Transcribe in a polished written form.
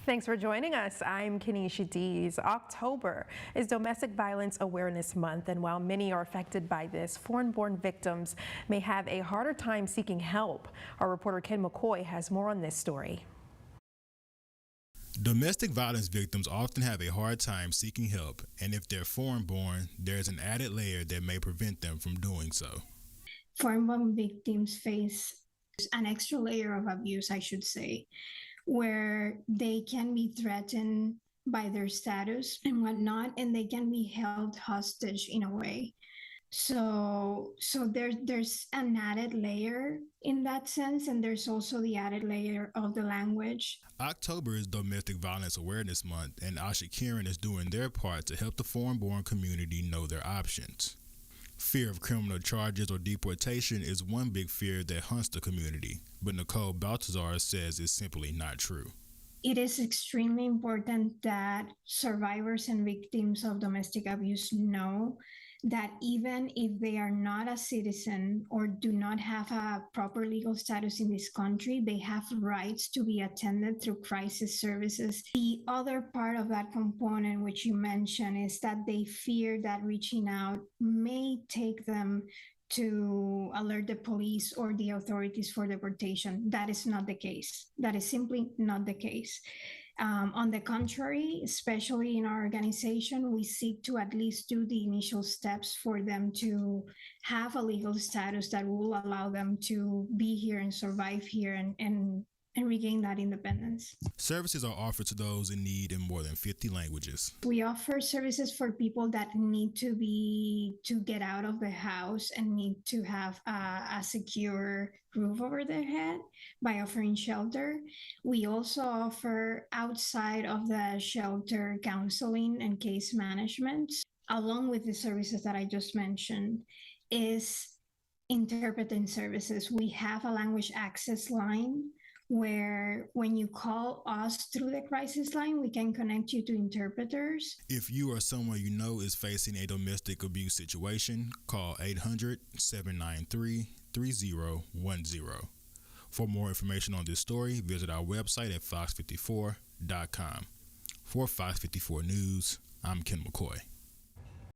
Thanks for joining us. I'm Kenesha Dees. October is Domestic Violence Awareness Month, and while many are affected by this, foreign-born victims may have a harder time seeking help. Our reporter Ken McCoy has more on this story. Domestic violence victims often have a hard time seeking help, and if they're foreign-born, there's an added layer that may prevent them from doing so. Foreign-born victims face an extra layer of abuse, I should say, where they can be threatened by their status and whatnot, and they can be held hostage in a way. So there's an added layer in that sense, and there's also the added layer of the language. October is Domestic Violence Awareness Month, and AshaKiran is doing their part to help the foreign-born community know their options. Fear of criminal charges or deportation is one big fear that haunts the community, but Nicole Baltazar says it's simply not true. It is extremely important that survivors and victims of domestic abuse know that even if they are not a citizen or do not have a proper legal status in this country, they have rights to be attended through crisis services. The other part of that component, which you mentioned, is that they fear that reaching out may take them to alert the police or the authorities for deportation. That is not the case. That is simply not the case. On the contrary, especially in our organization, we seek to at least do the initial steps for them to have a legal status that will allow them to be here and survive here and regain that independence. Services are offered to those in need in more than 50 languages. We offer services for people that need to get out of the house and need to have a secure roof over their head by offering shelter. We also offer outside of the shelter counseling and case management, along with the services that I just mentioned, is interpreting services. We have a language access line where when you call us through the crisis line, we can connect you to interpreters. If you or someone you know is facing a domestic abuse situation, call 800-793-3010. For more information on this story, visit our website at fox54.com. For Fox 54 News, I'm Ken McCoy.